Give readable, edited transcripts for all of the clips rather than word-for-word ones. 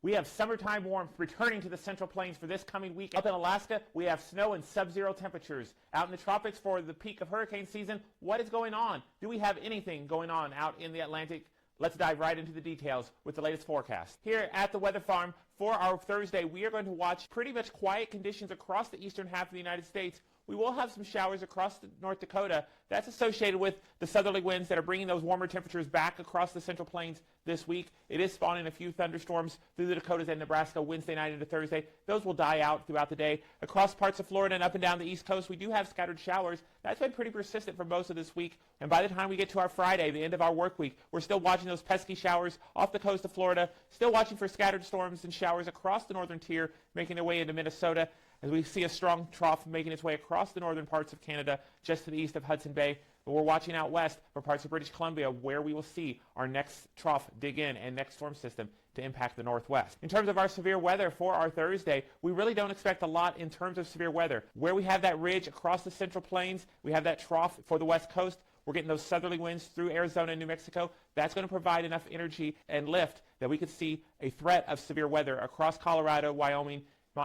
We have summertime warmth returning to the Central Plains for this coming week. Up in Alaska, we have snow and sub-zero temperatures. Out in the tropics for the peak of hurricane season, what is going on? Do we have anything going on out in the Atlantic? Let's dive right into the details with the latest forecast. Here at the Weather Farm for our Thursday, we are going to watch pretty much quiet conditions across the eastern half of the United States. We will have some showers across North Dakota. That's associated with the southerly winds that are bringing those warmer temperatures back across the Central Plains this week. It is spawning a few thunderstorms through the Dakotas and Nebraska Wednesday night into Thursday. Those will die out throughout the day. Across parts of Florida and up and down the East Coast, we do have scattered showers. That's been pretty persistent for most of this week. And by the time we get to our Friday, the end of our work week, we're still watching those pesky showers off the coast of Florida, still watching for scattered storms and showers across the northern tier, making their way into Minnesota, as we see a strong trough making its way across the northern parts of Canada, just to the east of Hudson Bay. But we're watching out west for parts of British Columbia, where we will see our next trough dig in and next storm system to impact the northwest. In terms of our severe weather for our Thursday, we really don't expect a lot in terms of severe weather. Where we have that ridge across the Central Plains, we have that trough for the west coast. We're getting those southerly winds through Arizona and New Mexico. That's going to provide enough energy and lift that we could see a threat of severe weather across Colorado, Wyoming,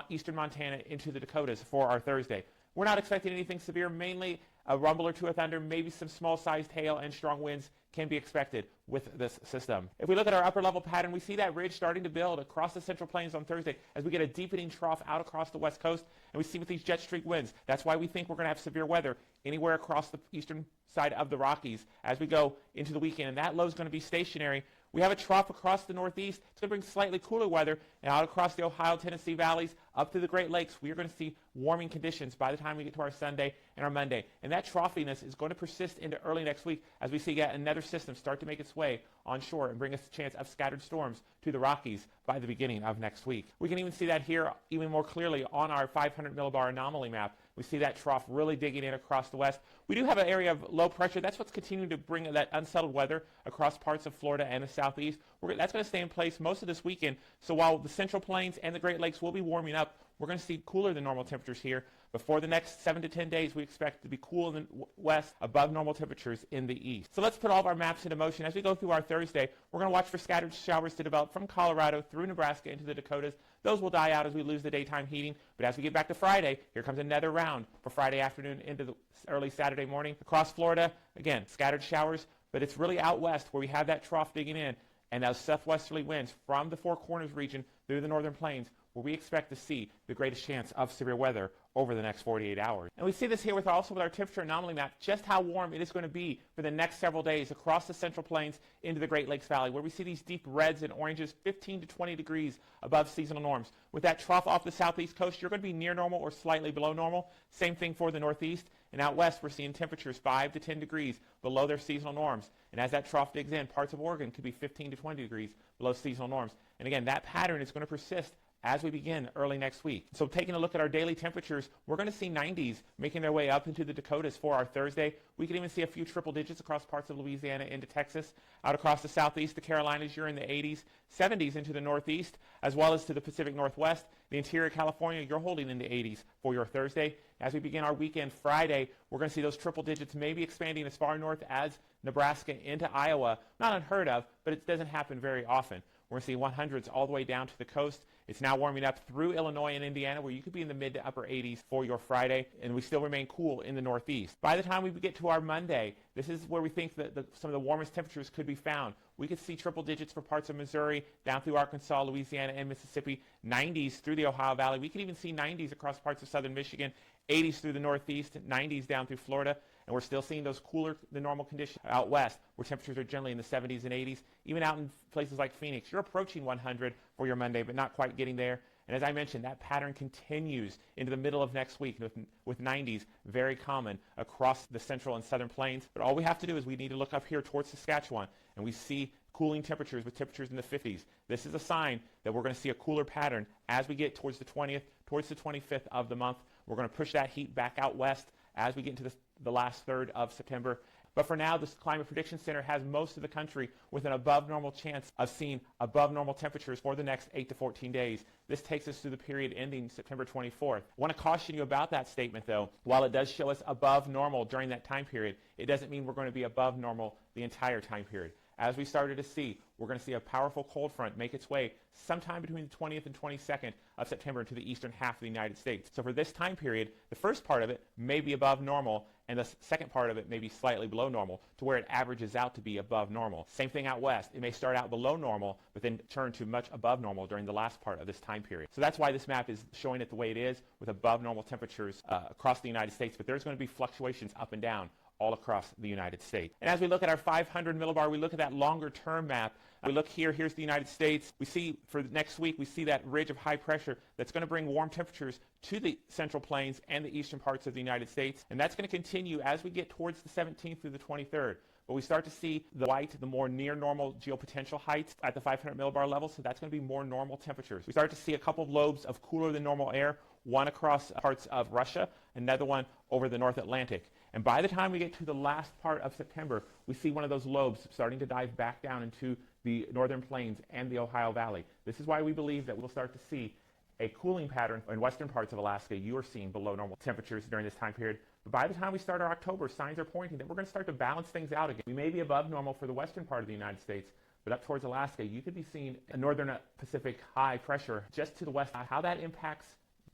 eastern Montana into the Dakotas for our Thursday. We're not expecting anything severe, mainly a rumble or two of thunder, maybe some small-sized hail and strong winds can be expected with this system. If we look at our upper level pattern, we see that ridge starting to build across the Central Plains on Thursday as we get a deepening trough out across the west coast, and we see with these jet streak winds. That's why we think we're going to have severe weather anywhere across the eastern side of the Rockies as we go into the weekend, and that low is going to be stationary. We have a trough across the northeast. It's going to bring slightly cooler weather and out across the Ohio, Tennessee valleys, up through the Great Lakes. We are going to see warming conditions by the time we get to our Sunday and our Monday. And that troughiness is going to persist into early next week as we see yet another system start to make its way onshore and bring us a chance of scattered storms to the Rockies by the beginning of next week. We can even see that here even more clearly on our 500 millibar anomaly map. We see that trough really digging in across the west. We do have an area of low pressure. That's what's continuing to bring that unsettled weather across parts of Florida and the southeast. That's going to stay in place most of this weekend. So while the Central Plains and the Great Lakes will be warming up, we're going to see cooler than normal temperatures here. Before the next 7 to 10 days, we expect to be cool in the west, above normal temperatures in the east. So let's put all of our maps into motion. As we go through our Thursday, we're going to watch for scattered showers to develop from Colorado through Nebraska into the Dakotas. Those will die out as we lose the daytime heating. But as we get back to Friday, here comes another round for Friday afternoon into the early Saturday morning. Across Florida, again, scattered showers, but it's really out west where we have that trough digging in and those southwesterly winds from the Four Corners region through the northern plains, where we expect to see the greatest chance of severe weather over the next 48 hours. And we see this here with our temperature anomaly map, just how warm it is going to be for the next several days across the Central Plains into the Great Lakes Valley, where we see these deep reds and oranges 15 to 20 degrees above seasonal norms. With that trough off the southeast coast, you're going to be near normal or slightly below normal. Same thing for the northeast. And out west, we're seeing temperatures 5 to 10 degrees below their seasonal norms. And as that trough digs in, parts of Oregon could be 15 to 20 degrees below seasonal norms. And again, that pattern is going to persist as we begin early next week. So taking a look at our daily temperatures, we're going to see 90s making their way up into the Dakotas for our Thursday. We could even see a few triple digits across parts of Louisiana into Texas. Out across the southeast, the Carolinas, you're in the 80s, 70s into the northeast, as well as to the Pacific Northwest. The interior of California, you're holding in the 80s for your Thursday. As we begin our weekend Friday, we're going to see those triple digits maybe expanding as far north as Nebraska into Iowa. Not unheard of, but it doesn't happen very often. We're going to see 100s all the way down to the coast. It's now warming up through Illinois and Indiana, where you could be in the mid to upper 80s for your Friday, and we still remain cool in the northeast. By the time we get to our Monday, this is where we think that some of the warmest temperatures could be found. We could see triple digits for parts of Missouri, down through Arkansas, Louisiana, and Mississippi, 90s through the Ohio Valley. We could even see 90s across parts of southern Michigan, 80s through the northeast, 90s down through Florida. And we're still seeing those cooler than normal conditions out west, where temperatures are generally in the 70s and 80s. Even out in places like Phoenix, you're approaching 100 for your Monday, but not quite getting there. And as I mentioned, that pattern continues into the middle of next week with 90s very common across the central and southern plains. But all we have to do is we need to look up here towards Saskatchewan, and we see cooling temperatures with temperatures in the 50s. This is a sign that we're going to see a cooler pattern as we get towards the 20th, towards the 25th of the month. We're going to push that heat back out west as we get into the last third of September. But for now, the Climate Prediction Center has most of the country with an above normal chance of seeing above normal temperatures for the next 8 to 14 days. This takes us through the period ending September 24th. I want to caution you about that statement, though. While it does show us above normal during that time period, it doesn't mean we're going to be above normal the entire time period. as we started to see, we're going to see a powerful cold front make its way sometime between the 20th and 22nd of September into the eastern half of the United States. So for this time period, the first part of it may be above normal, and the second part of it may be slightly below normal, to where it averages out to be above normal. Same thing out west. It may start out below normal, but then turn to much above normal during the last part of this time period. So that's why this map is showing it the way it is, with above normal temperatures across the United States. But there's going to be fluctuations up and down all across the United States. And as we look at our 500 millibar, we look at that longer term map. We look here, here's the United States. We see for next week, we see that ridge of high pressure that's going to bring warm temperatures to the central plains and the eastern parts of the United States. And that's going to continue as we get towards the 17th through the 23rd. But we start to see the white, the more near normal geopotential heights at the 500 millibar level, so that's going to be more normal temperatures. We start to see a couple of lobes of cooler than normal air, one across parts of Russia, another one over the North Atlantic. And by the time we get to the last part of September, we see one of those lobes starting to dive back down into the northern plains and the Ohio Valley. This is why we believe that we'll start to see a cooling pattern in western parts of Alaska. You are seeing below normal temperatures during this time period. But by the time we start our October, signs are pointing that we're going to start to balance things out again. We may be above normal for the western part of the United States, but up towards Alaska, you could be seeing a northern Pacific high pressure just to the west. How that impacts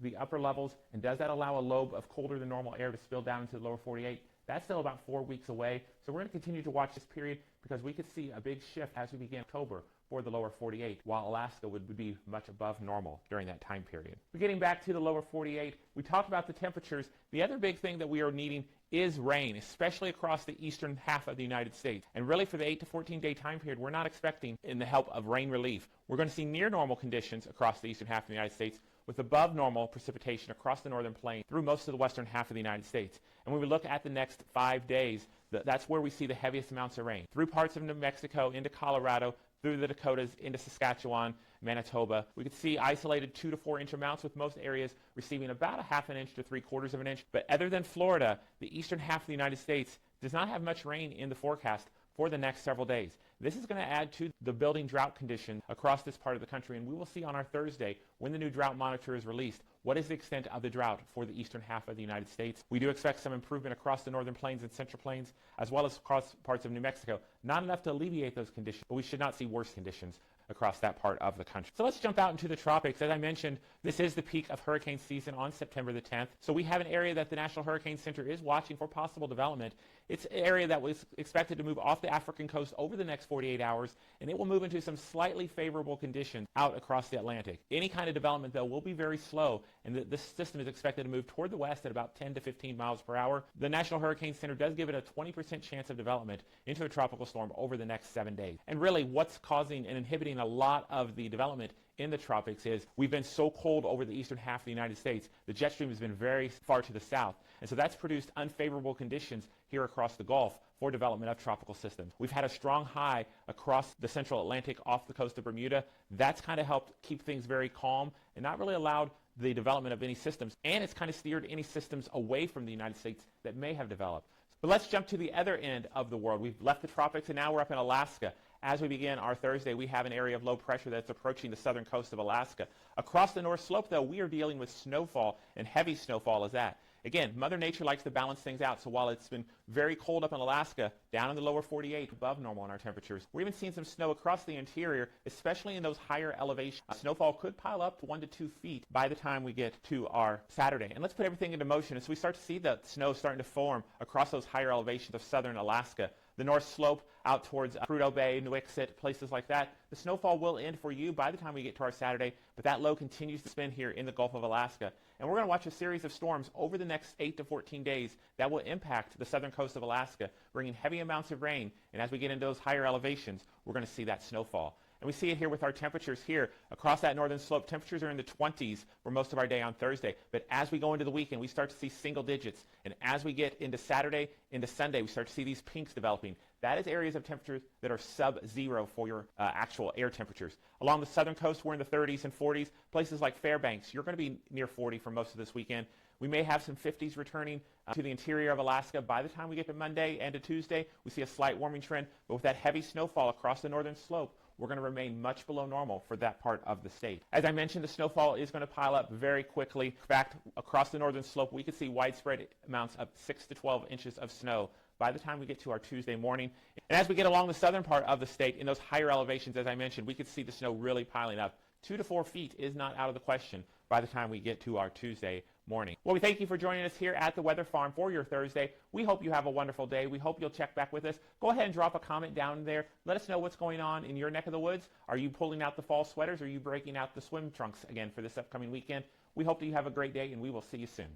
the upper levels, and does that allow a lobe of colder than normal air to spill down into the lower 48? That's still about 4 weeks away. So we're going to continue to watch this period, because we could see a big shift as we begin October for the lower 48, while Alaska would be much above normal during that time period. But getting back to the lower 48, we talked about the temperatures. The other big thing that we are needing is rain, especially across the eastern half of the United States. And really for the 8 to 14 day time period, we're not expecting in the help of rain relief. We're going to see near normal conditions across the eastern half of the United States, with above normal precipitation across the northern plain through most of the western half of the United States. And when we look at the next 5 days, that's where we see the heaviest amounts of rain. Through parts of New Mexico, into Colorado, through the Dakotas, into Saskatchewan, Manitoba. We could see isolated 2 to 4 inch amounts, with most areas receiving about a ½ inch to 3/4 of an inch. But other than Florida, the eastern half of the United States does not have much rain in the forecast for the next several days. This is going to add to the building drought condition across this part of the country, and we will see on our Thursday, when the new drought monitor is released, what is the extent of the drought for the eastern half of the United States. We do expect some improvement across the northern plains and central plains, as well as across parts of New Mexico. Not enough to alleviate those conditions, but we should not see worse conditions across that part of the country. So let's jump out into the tropics. As I mentioned, this is the peak of hurricane season on September the 10th. So we have an area that the National Hurricane Center is watching for possible development. It's an area that was expected to move off the African coast over the next 48 hours, and it will move into some slightly favorable conditions out across the Atlantic. Any kind of development, though, will be very slow, and this system is expected to move toward the west at about 10 to 15 miles per hour. The National Hurricane Center does give it a 20% chance of development into a tropical storm over the next 7 days. And really, what's causing and inhibiting a lot of the development in the tropics is we've been so cold over the eastern half of the United States. The jet stream has been very far to the south, and so that's produced unfavorable conditions here across the Gulf for development of tropical systems. We've had a strong high across the central Atlantic off the coast of Bermuda. That's kind of helped keep things very calm and not really allowed the development of any systems, and it's kind of steered any systems away from the United States that may have developed. But let's jump to the other end of the world. We've left the tropics, and now we're up in Alaska. As we begin our Thursday, we have an area of low pressure that's approaching the southern coast of Alaska. Across the North Slope, though, we are dealing with snowfall, and heavy snowfall is that. Again, Mother Nature likes to balance things out, so while it's been very cold up in Alaska, down in the lower 48, above normal in our temperatures, we're even seeing some snow across the interior, especially in those higher elevations. Snowfall could pile up to 1 to 2 feet by the time we get to our Saturday. And let's put everything into motion as we start to see the snow starting to form across those higher elevations of southern Alaska. The North Slope out towards Prudhoe Bay, Nuiqsut, places like that. The snowfall will end for you by the time we get to our Saturday, but that low continues to spin here in the Gulf of Alaska. And we're going to watch a series of storms over the next 8 to 14 days that will impact the southern coast of Alaska, bringing heavy amounts of rain. And as we get into those higher elevations, we're going to see that snowfall. And we see it here with our temperatures here. Across that northern slope, temperatures are in the 20s for most of our day on Thursday. But as we go into the weekend, we start to see single digits. And as we get into Saturday, into Sunday, we start to see these pinks developing. That is areas of temperatures that are sub-zero for your actual air temperatures. Along the southern coast, we're in the 30s and 40s. Places like Fairbanks, you're going to be near 40 for most of this weekend. We may have some 50s returning to the interior of Alaska. By the time we get to Monday and to Tuesday, we see a slight warming trend. But with that heavy snowfall across the northern slope, we're going to remain much below normal for that part of the state. As I mentioned, the snowfall is going to pile up very quickly. In fact, across the northern slope, we could see widespread amounts of 6 to 12 inches of snow by the time we get to our Tuesday morning. And as we get along the southern part of the state, in those higher elevations, as I mentioned, we could see the snow really piling up. 2 to 4 feet is not out of the question by the time we get to our Tuesday morning. Well, we thank you for joining us here at the Weather Farm for your Thursday. We hope you have a wonderful day. We hope you'll check back with us. Go ahead and drop a comment down there. Let us know what's going on in your neck of the woods. Are you pulling out the fall sweaters? Or are you breaking out the swim trunks again for this upcoming weekend? We hope that you have a great day, and we will see you soon.